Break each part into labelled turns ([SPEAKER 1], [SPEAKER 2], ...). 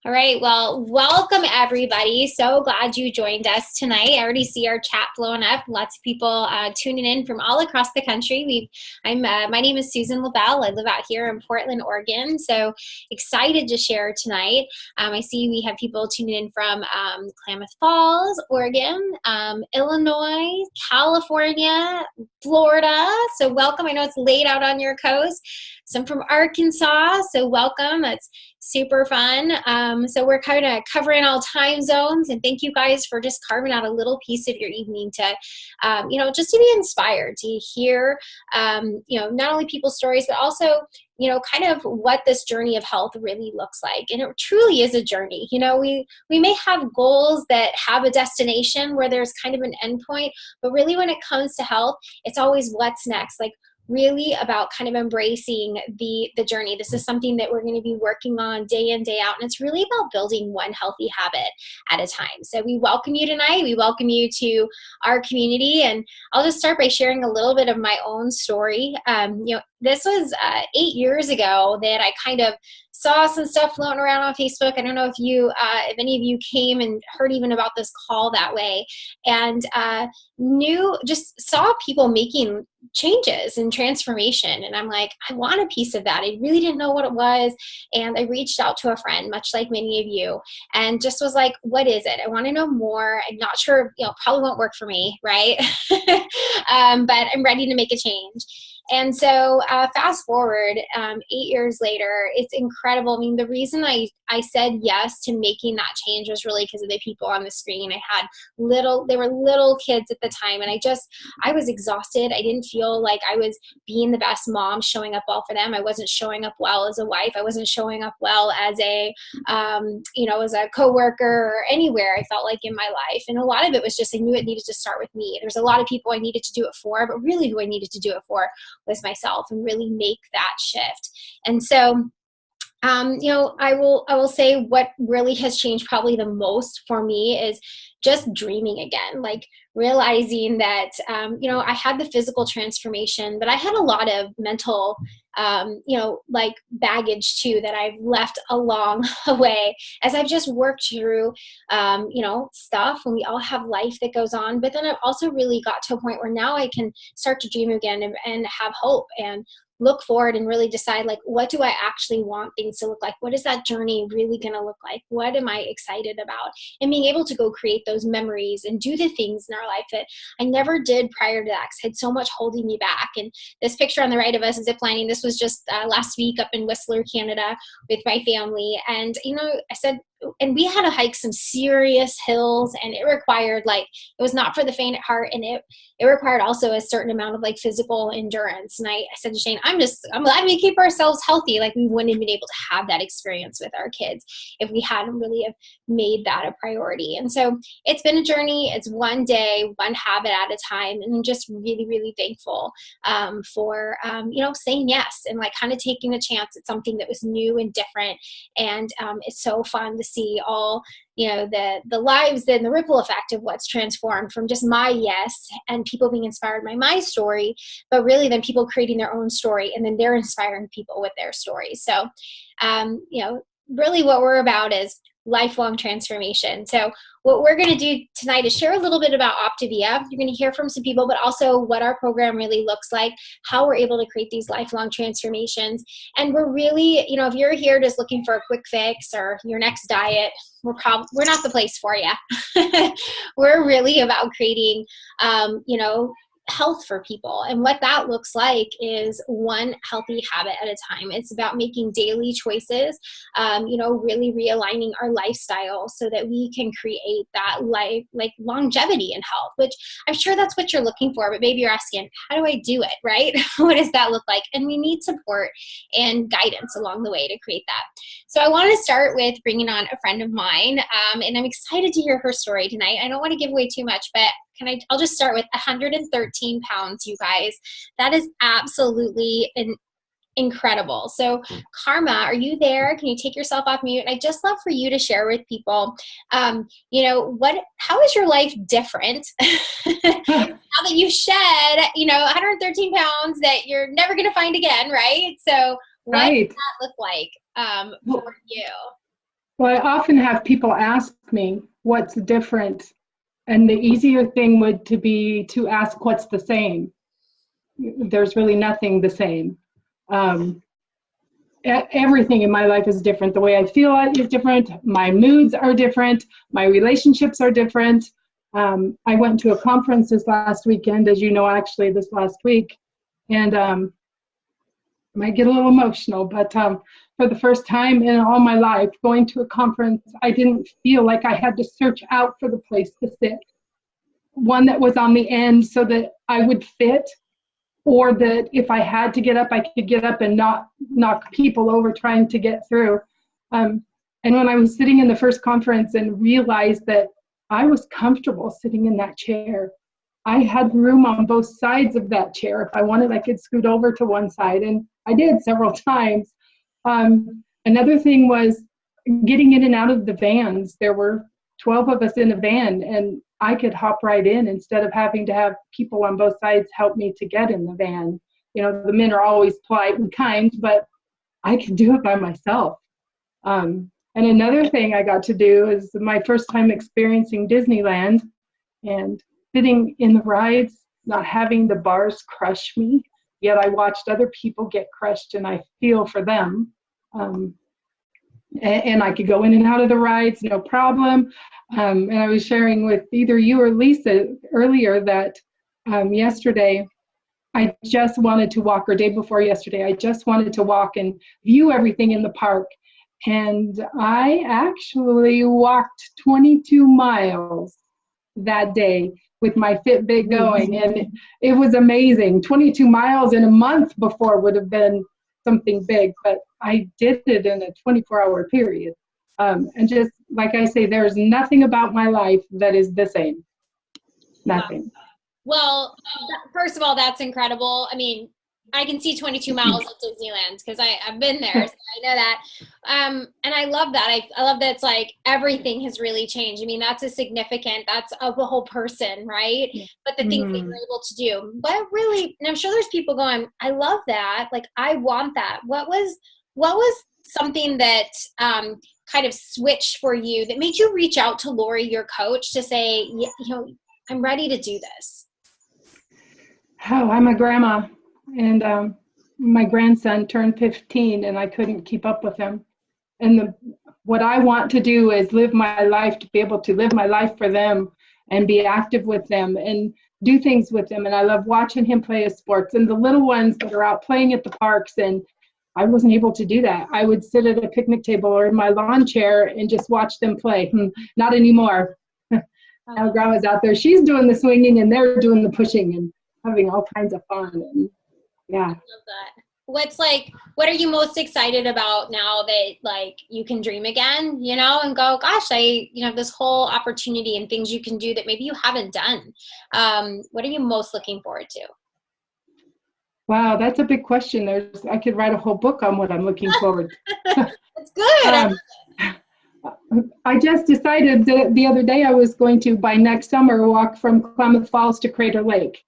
[SPEAKER 1] All right. Well, welcome everybody. So glad you joined us tonight. I already see our chat blowing up. Lots of people tuning in from all across the country. My name is Susan LaBelle. I live out here in Portland, Oregon. So excited to share tonight. I see we have people tuning in from Klamath Falls, Oregon, Illinois, California, Florida. So welcome. I know it's late out on your coast. Some from Arkansas. So welcome. That's super fun. So we're kind of covering all time zones, and thank you guys for just carving out a little piece of your evening to, just to be inspired to hear, not only people's stories, but also, kind of what this journey of health really looks like. And it truly is a journey. We may have goals that have a destination where there's kind of an endpoint, but really when it comes to health, it's always what's next. Like, really about kind of embracing the journey. This is something that we're going to be working on day in, day out. And it's really about building one healthy habit at a time. So we welcome you tonight. We welcome you to our community. And I'll just start by sharing a little bit of my own story. This was 8 years ago that I kind of saw some stuff floating around on Facebook. I don't know if any of you came and heard even about this call that way, and just saw people making changes and transformation. And I'm like, I want a piece of that. I really didn't know what it was. And I reached out to a friend, much like many of you, and just was like, what is it? I want to know more. I'm not sure, probably won't work for me, right? But I'm ready to make a change. And so fast forward 8 years later, it's incredible. I mean, the reason I said yes to making that change was really because of the people on the screen. They were little kids at the time, and I was exhausted. I didn't feel like I was being the best mom, showing up well for them. I wasn't showing up well as a wife. I wasn't showing up well as as a coworker or anywhere I felt like in my life. And a lot of it was just, I knew it needed to start with me. There's a lot of people I needed to do it for, but really who I needed to do it for was myself, and really make that shift. And so I will say what really has changed probably the most for me is just dreaming again, like realizing that, I had the physical transformation, but I had a lot of mental, like baggage too, that I've left along the way as I've just worked through, stuff. And we all have life that goes on, but then I've also really got to a point where now I can start to dream again and have hope and look forward and really decide, like, what do I actually want things to look like? What is that journey really going to look like? What am I excited about? And being able to go create those memories and do the things in our life that I never did prior to that, because I had so much holding me back. And this picture on the right of us is ziplining. This was just last week up in Whistler, Canada with my family. And, I said, and we had to hike some serious hills, and it required, it was not for the faint at heart. And it required also a certain amount of physical endurance. And I said to Shane, I'm glad we keep ourselves healthy. Like, we wouldn't have been able to have that experience with our kids if we hadn't really have made that a priority. And so it's been a journey. It's one day, one habit at a time. And I'm just really, really thankful for, saying yes and kind of taking a chance at something that was new and different. And it's so fun to see all the lives and the ripple effect of what's transformed from just my yes and people being inspired by my story, but really then people creating their own story, and then they're inspiring people with their stories. So really what we're about is lifelong transformation. So what we're going to do tonight is share a little bit about Optavia. You're going to hear from some people, but also what our program really looks like, how we're able to create these lifelong transformations. And we're really, if you're here just looking for a quick fix or your next diet, we're not the place for you. We're really about creating, health for people. And what that looks like is one healthy habit at a time. It's about making daily choices, really realigning our lifestyle so that we can create that life, like longevity and health, which I'm sure that's what you're looking for, but maybe you're asking, how do I do it, right? What does that look like? And we need support and guidance along the way to create that. So I want to start with bringing on a friend of mine, and I'm excited to hear her story tonight. I don't want to give away too much, but I'll just start with 113 pounds, you guys. That is absolutely incredible. So Karma, are you there? Can you take yourself off mute? And I'd just love for you to share with people, how is your life different now that you've shed, 113 pounds that you're never going to find again, right? So what
[SPEAKER 2] Right.
[SPEAKER 1] does that look like
[SPEAKER 2] Well,
[SPEAKER 1] for you?
[SPEAKER 2] Well, I often have people ask me what's different, and the easier thing would to be to ask what's the same. There's really nothing the same. Um, Everything in my life is different. The way I feel is different. My moods are different. My relationships are different. I went to a conference this last weekend, as you know, actually this last week, and I might get a little emotional, but for the first time in all my life, going to a conference, I didn't feel like I had to search out for the place to sit. One that was on the end so that I would fit, or that if I had to get up, I could get up and not knock people over trying to get through. And when I was sitting in the first conference and realized that I was comfortable sitting in that chair, I had room on both sides of that chair. If I wanted, I could scoot over to one side, and I did several times. Another thing was getting in and out of the vans. There were 12 of us in a van, and I could hop right in instead of having to have people on both sides help me to get in the van. You know, the men are always polite and kind, but I could do it by myself. And another thing I got to do is my first time experiencing Disneyland and sitting in the rides, not having the bars crush me, yet I watched other people get crushed and I feel for them. And I could go in and out of the rides, no problem. And I was sharing with either you or Lisa earlier that yesterday, I just wanted to walk, or day before yesterday, I just wanted to walk and view everything in the park. And I actually walked 22 miles that day with my Fitbit going. And it was amazing. 22 miles in a month before would have been something big, but I did it in a 24-hour period. And just like I say, there's nothing about my life that is the same. Nothing.
[SPEAKER 1] Well, first of all, that's incredible. I mean, I can see 22 miles at Disneyland because I've been there, so I know that. And I love that. I love that it's like everything has really changed. I mean, that's that's of the whole person, right? But the things that you're able to do. But really, and I'm sure there's people going, I love that. Like, I want that. What was something that kind of switched for you that made you reach out to Lori, your coach, to say, you know, I'm ready to do this?
[SPEAKER 2] Oh, I'm a grandma. And my grandson turned 15 and I couldn't keep up with him. And what I want to do is live my life, to be able to live my life for them and be active with them and do things with them. And I love watching him play his sports, and the little ones that are out playing at the parks. And I wasn't able to do that. I would sit at a picnic table or in my lawn chair and just watch them play. Not anymore. Now grandma's out there. She's doing the swinging and they're doing the pushing and having all kinds of fun. And yeah. I love
[SPEAKER 1] that. What are you most excited about now that like you can dream again, you know, and go, gosh, this whole opportunity and things you can do that maybe you haven't done. What are you most looking forward to?
[SPEAKER 2] Wow, that's a big question. I could write a whole book on what I'm looking forward to.
[SPEAKER 1] That's good.
[SPEAKER 2] I just decided that the other day I was going to, by next summer, walk from Klamath Falls to Crater Lake.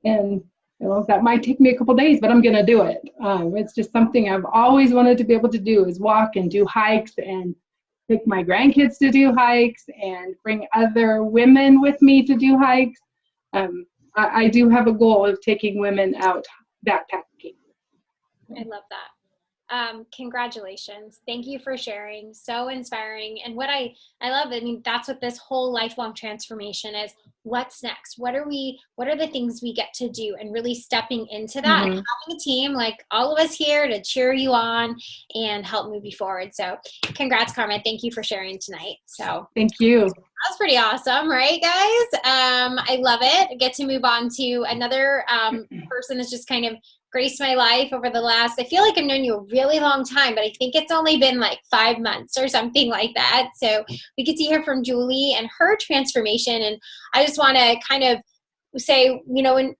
[SPEAKER 2] And that might take me a couple days, but I'm going to do it. It's just something I've always wanted to be able to do, is walk and do hikes and take my grandkids to do hikes and bring other women with me to do hikes. I do have a goal of taking women out backpacking.
[SPEAKER 1] I love that. Congratulations. Thank you for sharing. So inspiring. And what I love, I mean, that's what this whole lifelong transformation is. What's next? What are the things we get to do, and really stepping into that and having a team like all of us here to cheer you on and help move you forward. So congrats, Carmen. Thank you for sharing tonight. So
[SPEAKER 2] thank you.
[SPEAKER 1] That's pretty awesome, right, guys? I love it. I get to move on to another person that's just kind of graced my life over the last, I feel like I've known you a really long time, but I think it's only been like 5 months or something like that. So we get to hear from Julie and her transformation. And I just want to kind of say, one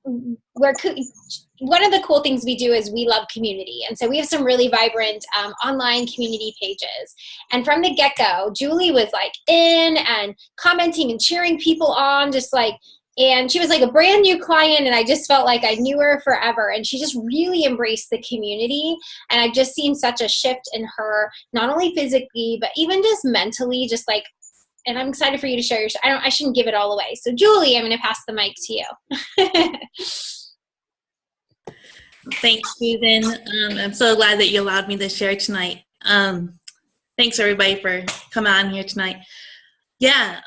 [SPEAKER 1] of the cool things we do is we love community. And so we have some really vibrant online community pages. And from the get-go, Julie was like in and commenting and cheering people on, just like And she was like a brand new client, and I just felt like I knew her forever. And she just really embraced the community. And I've just seen such a shift in her, not only physically, but even just mentally, just like, and I'm excited for you to share your, I shouldn't give it all away. So Julie, I'm going to pass the mic to you.
[SPEAKER 3] Thanks, Susan. I'm so glad that you allowed me to share tonight. Thanks everybody for coming on here tonight. Yeah,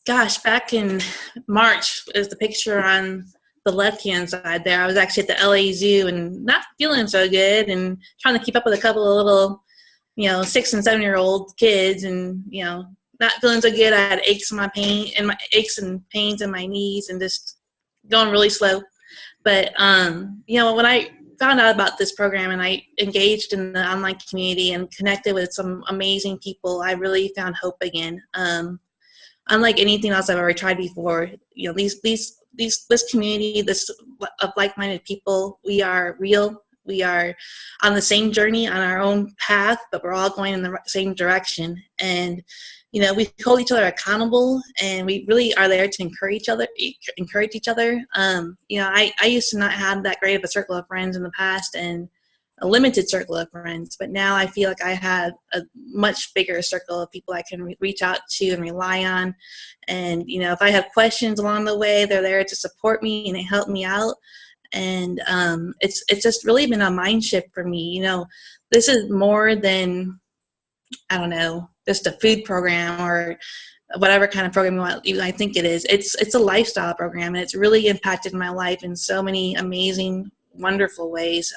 [SPEAKER 3] gosh, back in March is the picture on the left-hand side there. I was actually at the LA Zoo and not feeling so good and trying to keep up with a couple of little, 6 and 7-year-old kids, and, not feeling so good. I had aches and pains in my knees and just going really slow. But, when I found out about this program and I engaged in the online community and connected with some amazing people, I really found hope again. Unlike anything else I've ever tried before, this community, this of like-minded people, we are real. We are on the same journey, on our own path, but we're all going in the same direction. And, we hold each other accountable, and we really are there to encourage each other. I used to not have that great of a circle of friends in the past, and a limited circle of friends, but now I feel like I have a much bigger circle of people I can reach out to and rely on. And, if I have questions along the way, they're there to support me and they help me out. And it's just really been a mind shift for me. This is more than, I don't know, just a food program or whatever kind of program I think it is. It's a lifestyle program, and it's really impacted my life in so many amazing, wonderful ways.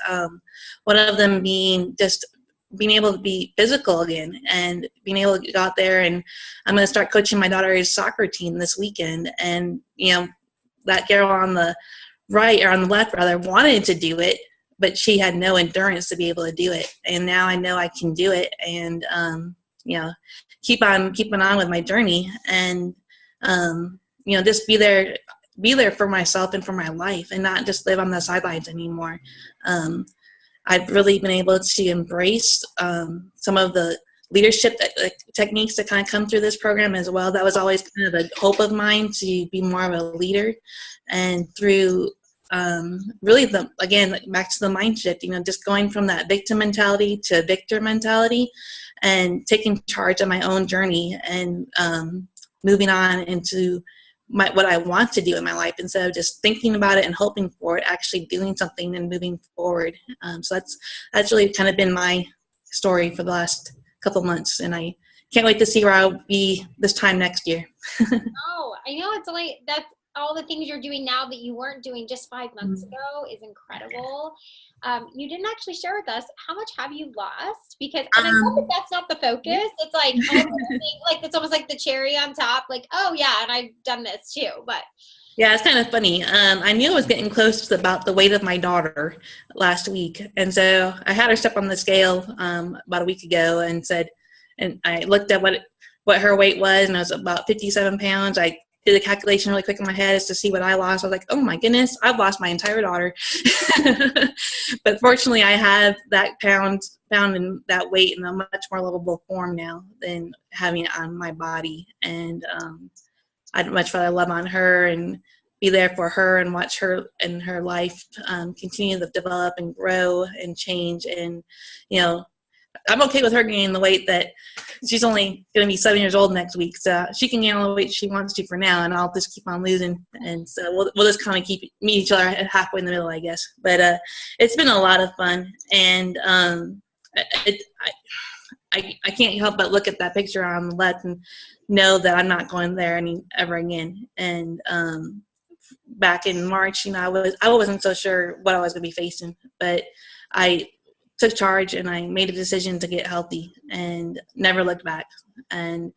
[SPEAKER 3] One of them being just being able to be physical again and being able to go out there, and I'm going to start coaching my daughter's soccer team this weekend. And, that girl on the right, or on the left rather, wanted to do it, but she had no endurance to be able to do it. And now I know I can do it, and, keeping on with my journey, and, just be there for myself and for my life, and not just live on the sidelines anymore. I've really been able to embrace some of the leadership techniques that kind of come through this program as well. That was always kind of a hope of mine, to be more of a leader. And through really back to the mind shift, just going from that victim mentality to victor mentality, and taking charge of my own journey, and moving on into what I want to do in my life, instead of just thinking about it and hoping for it, actually doing something and moving forward. So that's really kind of been my story for the last couple months, and I can't wait to see where I'll be this time next year.
[SPEAKER 1] Oh, I know, that's all the things you're doing now that you weren't doing just 5 months ago is incredible. You didn't actually share with us, how much have you lost? Because, and I know that that's not the focus. It's like, it's almost like the cherry on top. Like, oh yeah, and I've done this too. But
[SPEAKER 3] yeah, it's kind of funny. I knew I was getting close to about the weight of my daughter last week, and so I had her step on the scale about a week ago, and I looked at what her weight was, and it was about 57 pounds. I did a calculation really quick in my head as to see what I lost. I was like, oh my goodness, I've lost my entire daughter. But fortunately, I have that found in that weight in a much more livable form now than having it on my body. And I'd much rather love on her and be there for her and watch her and her life continue to develop and grow and change. And, I'm okay with her gaining the weight that she's only going to be 7 years old next week. So she can gain all the weight she wants to for now, and I'll just keep on losing. And so we'll just kind of meet each other halfway in the middle, I guess. But it's been a lot of fun. And I can't help but look at that picture on the left and know that I'm not going there ever again. And back in March, I wasn't so sure what I was going to be facing, but I took charge and I made a decision to get healthy and never looked back. And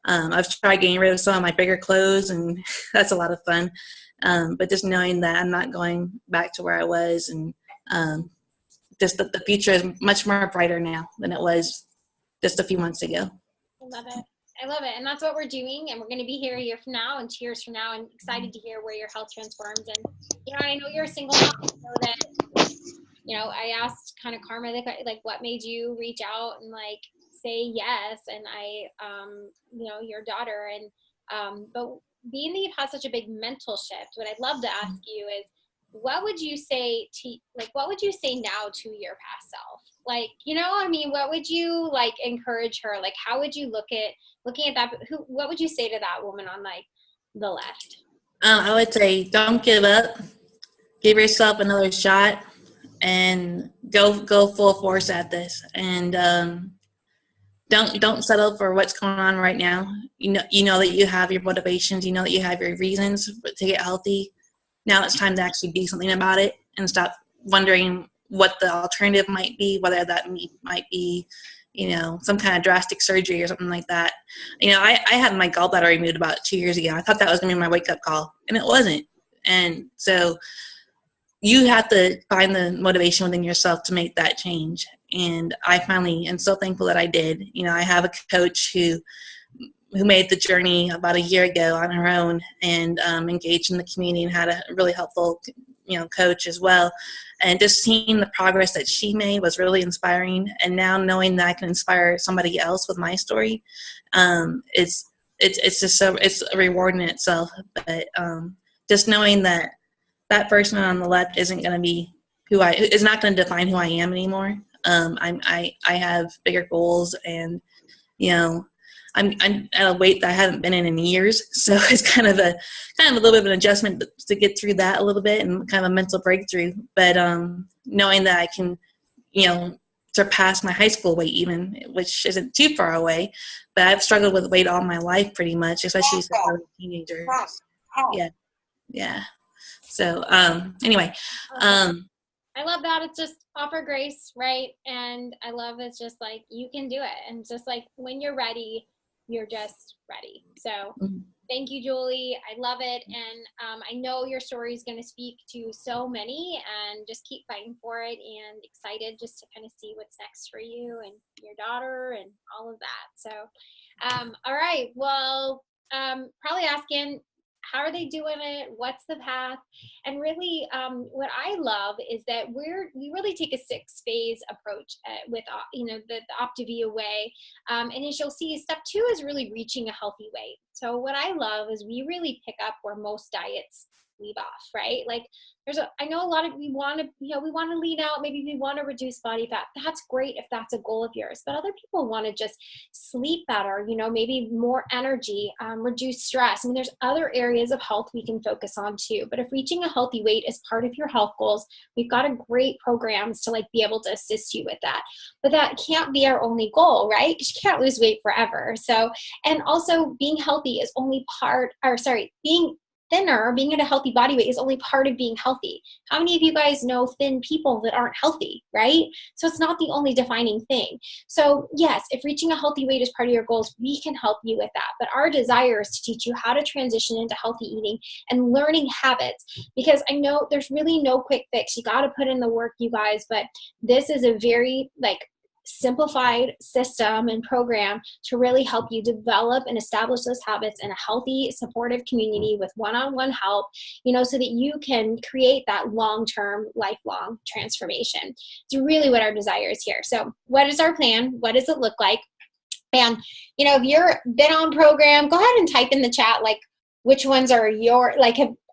[SPEAKER 3] I've tried getting rid of some of my bigger clothes, and that's a lot of fun. But just knowing that I'm not going back to where I was, and just that the future is much more brighter now than it was just a few months ago.
[SPEAKER 1] I love it. And that's what we're doing. And we're going to be here a year from now and 2 years from now, and excited to hear where your health transforms. And, I know you're a single mom. I know that, I asked kind of Karma, like, what made you reach out and say yes? And your daughter. And, but being that you've had such a big mental shift, what I'd love to ask you is, what would you say to, like, what would you say now to your past self? Like, you know, I mean, what would you like encourage her? Like, how would you looking at that? What would you say to that woman on like the left?
[SPEAKER 3] I would say, don't give up. Give yourself another shot, and go full force at this. And don't settle for what's going on right now. You know that you have your motivations. You know that you have your reasons to get healthy. Now it's time to actually do something about it and stop wondering what the alternative might be, whether that might be, you know, some kind of drastic surgery or something like that. You know, I had my gallbladder removed about 2 years ago. I thought that was going to be my wake-up call, and it wasn't. And so you have to find the motivation within yourself to make that change. And I finally am so thankful that I did. You know, I have a coach who made the journey about a year ago on her own, and engaged in the community and had a really helpful, you know, coach as well. And just seeing the progress that she made was really inspiring. And now knowing that I can inspire somebody else with my story, it's just it's a reward in itself. But just knowing that that person on the left isn't going to be is not going to define who I am anymore. I have bigger goals, and you know, I'm at a weight that I haven't been in years, so it's kind of a little bit of an adjustment to get through that a little bit, and kind of a mental breakthrough. But knowing that I can, you know, surpass my high school weight even, which isn't too far away, but I've struggled with weight all my life pretty much, especially as a teenager. Yeah. So anyway,
[SPEAKER 1] I love that. It's just offer grace, right? And I love it's just like, you can do it. And just like, when you're ready, you're just ready. So thank you, Julie. I love it. And I know your story is going to speak to so many, and just keep fighting for it, and excited just to kind of see what's next for you and your daughter and all of that. So, all right. Well, probably asking, how are they doing it? What's the path? And really, what I love is that we really take a 6-phase approach with, you know, the Optavia way. And as you'll see, step 2 is really reaching a healthy weight. So what I love is we really pick up where most diets leave off, right? Like I know a lot of, we want to lean out, maybe we want to reduce body fat. That's great if that's a goal of yours, but other people want to just sleep better, you know, maybe more energy, reduce stress. I mean, there's other areas of health we can focus on too. But if reaching a healthy weight is part of your health goals, we've got a great programs to like be able to assist you with that. But that can't be our only goal, right? Because you can't lose weight forever. So, and also being healthy is only being thinner, being at a healthy body weight is only part of being healthy. How many of you guys know thin people that aren't healthy, right? So it's not the only defining thing. So yes, if reaching a healthy weight is part of your goals, we can help you with that. But our desire is to teach you how to transition into healthy eating and learning habits, because I know there's really no quick fix. You got to put in the work, you guys, but this is a very simplified system and program to really help you develop and establish those habits in a healthy, supportive community with one-on-one help, you know, so that you can create that long-term, lifelong transformation. It's really what our desire is here. So what is our plan? What does it look like? And, you know, if you're been on program, go ahead and type in the chat, like, which ones are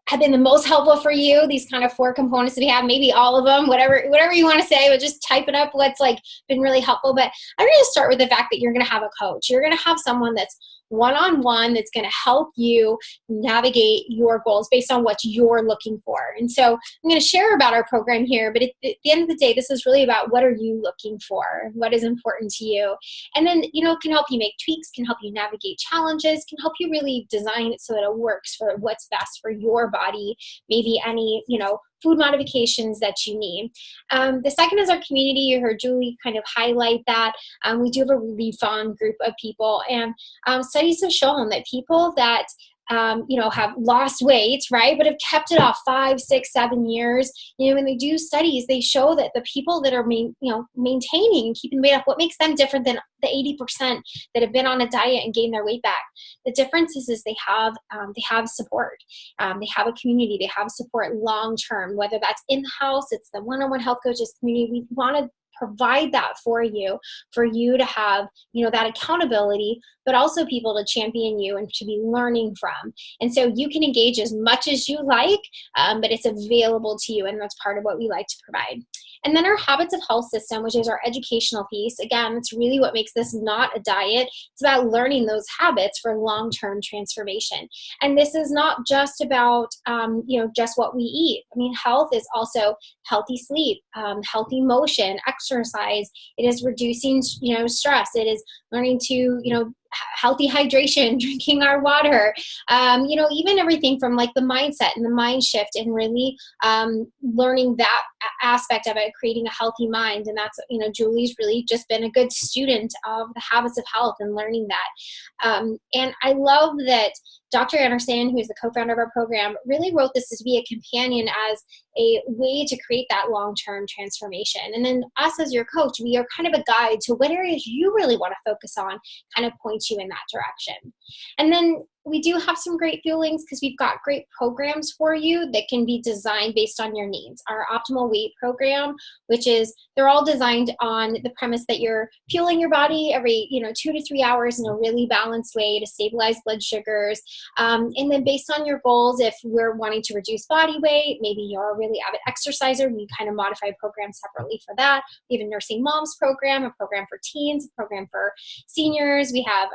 [SPEAKER 1] have been the most helpful for you, these kind of 4 components that we have, maybe all of them, whatever you want to say, but just type it up what's been really helpful. But I'm going to start with the fact that you're going to have a coach. You're going to have someone that's one-on-one that's going to help you navigate your goals based on what you're looking for. And so I'm going to share about our program here, but at the end of the day, this is really about what are you looking for? What is important to you? And then, you know, can help you make tweaks, can help you navigate challenges, can help you really design it so that it works for what's best for your body, maybe any, you know, food modifications that you need. The second is our community. You heard Julie kind of highlight that. We do have a really fun group of people, and studies have shown that people that you know, have lost weight, right, but have kept it off 5, 6, 7 years. You know, when they do studies, they show that the people that are maintaining and keeping weight off, what makes them different than the 80% that have been on a diet and gained their weight back? The difference is they have support. They have a community. They have support long term, whether that's in-house, it's the one-on-one health coaches community. We want to provide that for you to have, that accountability, but also people to champion you and to be learning from. And so you can engage as much as you like, but it's available to you, and that's part of what we like to provide. And then our Habits of Health system, which is our educational piece. Again, it's really what makes this not a diet. It's about learning those habits for long-term transformation. And this is not just about, just what we eat. I mean, health is also healthy sleep, healthy motion, exercise. It is reducing, stress. It is learning to, healthy hydration, drinking our water, even everything from like the mindset and the mind shift, and really learning that aspect of it, creating a healthy mind. And that's, Julie's really just been a good student of the Habits of Health and learning that. And I love that Dr. Anderson, who's the co-founder of our program, really wrote this to be a companion as a way to create that long-term transformation. And then us as your coach, we are kind of a guide to what areas you really want to focus on, kind of point you in that direction. And then we do have some great fuelings because we've got great programs for you that can be designed based on your needs. Our Optimal Weight program, which is, they're all designed on the premise that you're fueling your body every 2 to 3 hours in a really balanced way to stabilize blood sugars. And then based on your goals, if we're wanting to reduce body weight, maybe you're a really avid exerciser, we kind of modify a program separately for that. We have a Nursing Moms program, a program for teens, a program for seniors. We have,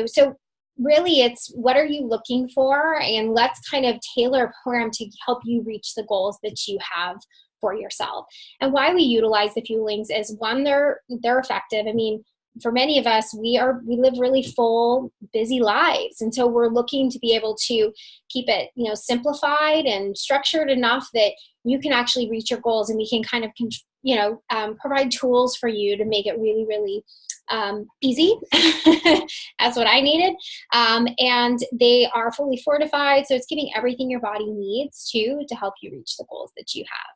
[SPEAKER 1] so really it's what are you looking for, and let's kind of tailor a program to help you reach the goals that you have for yourself. And why we utilize the fuelings is, one, they're effective. I mean, for many of us, we live really full, busy lives. And so we're looking to be able to keep it, simplified and structured enough that you can actually reach your goals, and we can kind of, provide tools for you to make it really, really easy. That's what I needed. And they are fully fortified. So it's giving everything your body needs to help you reach the goals that you have.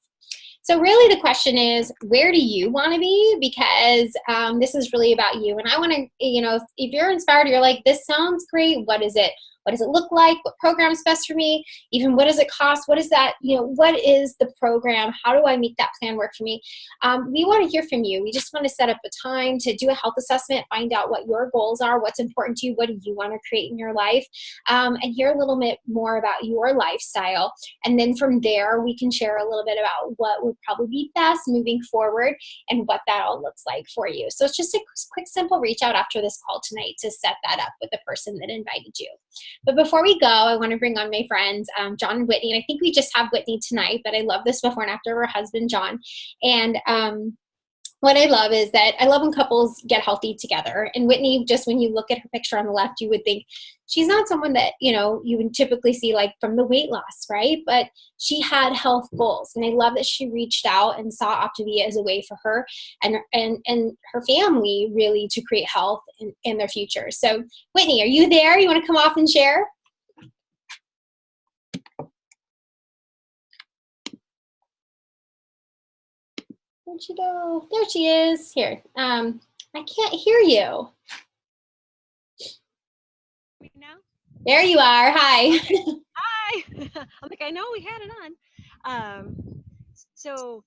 [SPEAKER 1] So really the question is, where do you want to be? Because this is really about you. And I want to, if you're inspired, you're like, this sounds great. What is it? What does it look like? What program is best for me? Even what does it cost? What is that? What is the program? How do I make that plan work for me? We want to hear from you. We just want to set up a time to do a health assessment, find out what your goals are, what's important to you, what do you want to create in your life, and hear a little bit more about your lifestyle. And then from there, we can share a little bit about what would probably be best moving forward and what that all looks like for you. So it's just a quick, simple reach out after this call tonight to set that up with the person that invited you. But before we go, I want to bring on my friends, John and Whitney. And I think we just have Whitney tonight, but I love this before and after her husband, John. And what I love is that I love when couples get healthy together. And Whitney, just when you look at her picture on the left, you would think she's not someone that, you would typically see like from the weight loss, right? But she had health goals. And I love that she reached out and saw Optavia as a way for her and her family really to create health in their future. So Whitney, are you there? You want to come off and share? Where'd she go? There she is. Here. I can't hear you.
[SPEAKER 4] Now?
[SPEAKER 1] There you are. Hi.
[SPEAKER 4] Hi. I'm like, I know we had it on. So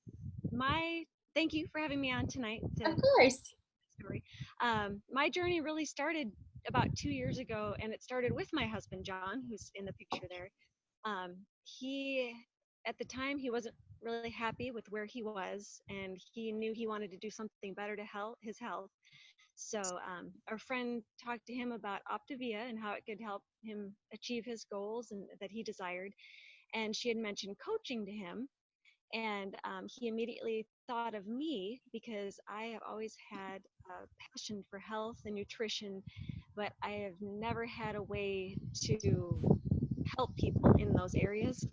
[SPEAKER 4] thank you for having me on tonight.
[SPEAKER 1] Of course.
[SPEAKER 4] Story. My journey really started about 2 years ago, and it started with my husband, John, who's in the picture there. At the time, he wasn't really happy with where he was, and he knew he wanted to do something better to his health. So our friend talked to him about Optavia and how it could help him achieve his goals and that he desired. And she had mentioned coaching to him. And he immediately thought of me because I have always had a passion for health and nutrition, but I have never had a way to help people in those areas.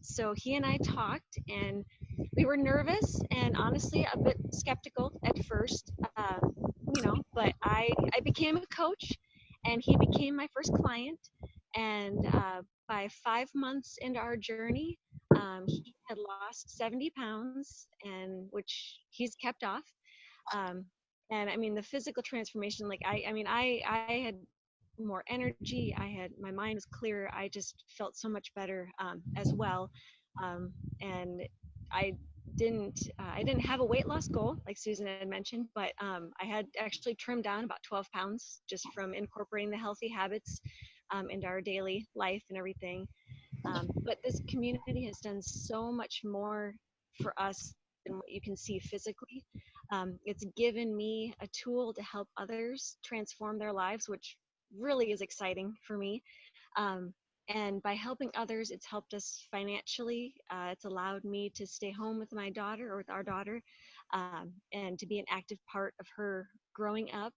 [SPEAKER 4] So he and I talked, and we were nervous and honestly a bit skeptical at first, but I became a coach, and he became my first client. And by 5 months into our journey, he had lost 70 pounds, and which he's kept off. And I mean, the physical transformation, like I had more energy. My mind was clearer. I just felt so much better as well. And I I didn't have a weight loss goal like Susan had mentioned, but I had actually trimmed down about 12 pounds just from incorporating the healthy habits into our daily life and everything. But this community has done so much more for us than what you can see physically. It's given me a tool to help others transform their lives, which really is exciting for me. And by helping others, it's helped us financially. It's allowed me to stay home with my daughter or with our daughter, and to be an active part of her growing up,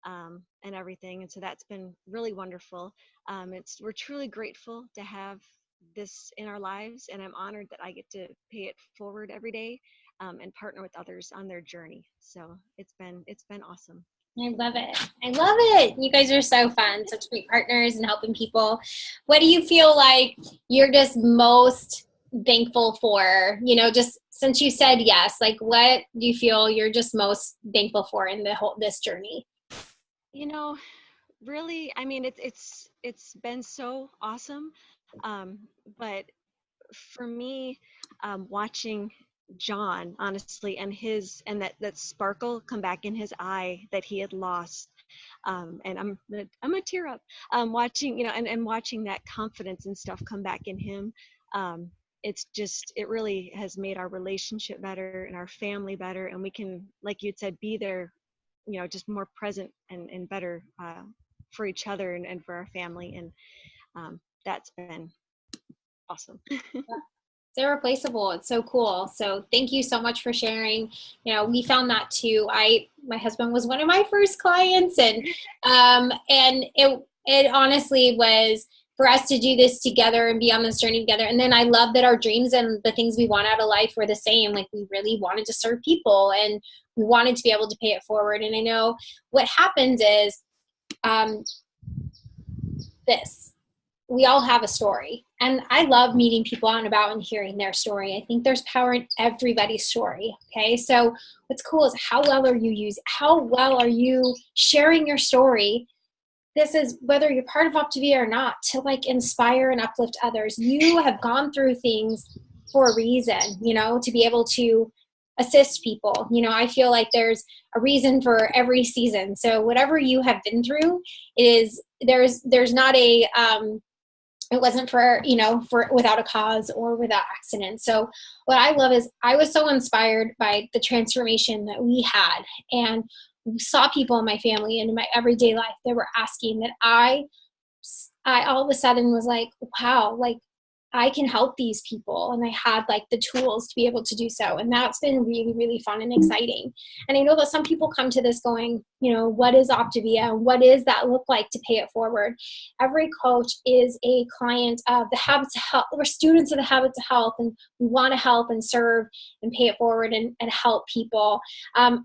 [SPEAKER 4] and everything. And so that's been really wonderful. We're truly grateful to have this in our lives, and I'm honored that I get to pay it forward every day, and partner with others on their journey. So it's been awesome.
[SPEAKER 1] I love it. I love it. You guys are so fun, such great partners and helping people. What do you feel like you're just most thankful for? You know, just since you said yes, like what do you feel you're just most thankful for in this journey?
[SPEAKER 4] You know, really, I mean, it's been so awesome. But for me, watching John, honestly, and that sparkle come back in his eye that he had lost, and I'm gonna tear up, watching, and watching that confidence and stuff come back in him. It really has made our relationship better and our family better, and we can, like you'd said, be there, just more present and better for each other and for our family, and that's been awesome.
[SPEAKER 1] It's irreplaceable. It's so cool. So thank you so much for sharing. You know, we found that too. My husband was one of my first clients, and it honestly was for us to do this together and be on this journey together. And then I love that our dreams and the things we want out of life were the same. Like we really wanted to serve people and we wanted to be able to pay it forward. And I know what happens is we all have a story. And I love meeting people out and about and hearing their story. I think there's power in everybody's story. Okay. So what's cool is how well are you sharing your story? This is whether you're part of Optavia or not, to like inspire and uplift others. You have gone through things for a reason, to be able to assist people. I feel like there's a reason for every season. So whatever you have been through there's not a, it wasn't for without a cause or without accident. So what I love is I was so inspired by the transformation that we had, and we saw people in my family and in my everyday life that were asking that I all of a sudden was like, wow, like I can help these people. And I had like the tools to be able to do so. And that's been really, really fun and exciting. And I know that some people come to this going, what is Optavia? What does that look like to pay it forward? Every coach is a client of the Habits of Health. We're students of the Habits of Health, and we want to help and serve and pay it forward and help people.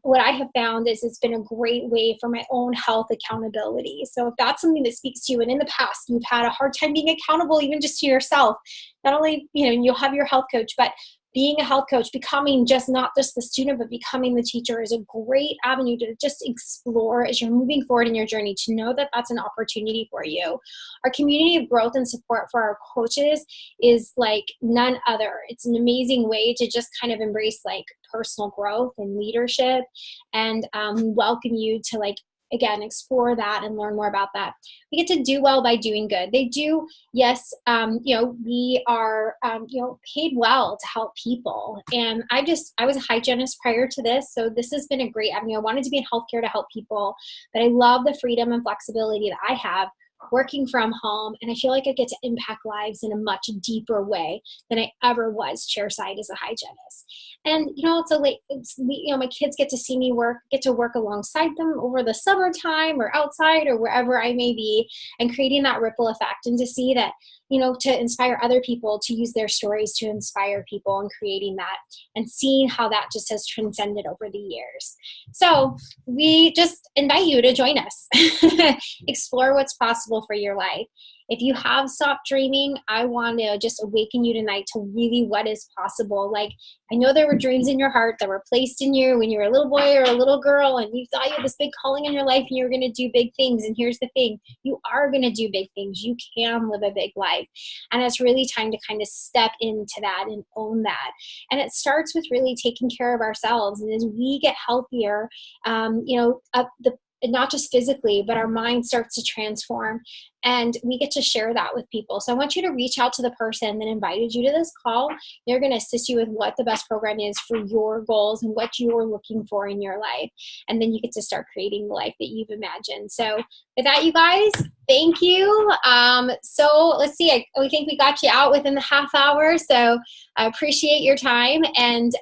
[SPEAKER 1] What I have found is it's been a great way for my own health accountability. So if that's something that speaks to you, and in the past you've had a hard time being accountable even just to yourself, not only, you'll have your health coach, but being a health coach, becoming not just the student, but becoming the teacher is a great avenue to just explore as you're moving forward in your journey, to know that that's an opportunity for you. Our community of growth and support for our coaches is like none other. It's an amazing way to just kind of embrace like personal growth and leadership, and welcome you to again, explore that and learn more about that. We get to do well by doing good. They do, yes, we are, paid well to help people. And I was a hygienist prior to this, so this has been a great avenue. I wanted to be in healthcare to help people, but I love the freedom and flexibility that I have working from home, and I feel like I get to impact lives in a much deeper way than I ever was chairside as a hygienist. And my kids get to see me get to work alongside them over the summertime or outside or wherever I may be, and creating that ripple effect, and to see that, to inspire other people to use their stories to inspire people, and creating that and seeing how that just has transcended over the years. So we just invite you to join us, explore what's possible for your life. if you have stopped dreaming, I want to just awaken you tonight to really what is possible. Like, I know there were dreams in your heart that were placed in you when you were a little boy or a little girl, and you thought you had this big calling in your life and you were going to do big things. And here's the thing, you are going to do big things. You can live a big life. And it's really time to kind of step into that and own that. And it starts with really taking care of ourselves. And as we get healthier, not just physically, but our mind starts to transform, and we get to share that with people. So I want you to reach out to the person that invited you to this call. They're going to assist you with what the best program is for your goals and what you're looking for in your life. And then you get to start creating the life that you've imagined. So with that, you guys, thank you. So let's see, we think we got you out within the half hour. So I appreciate your time. And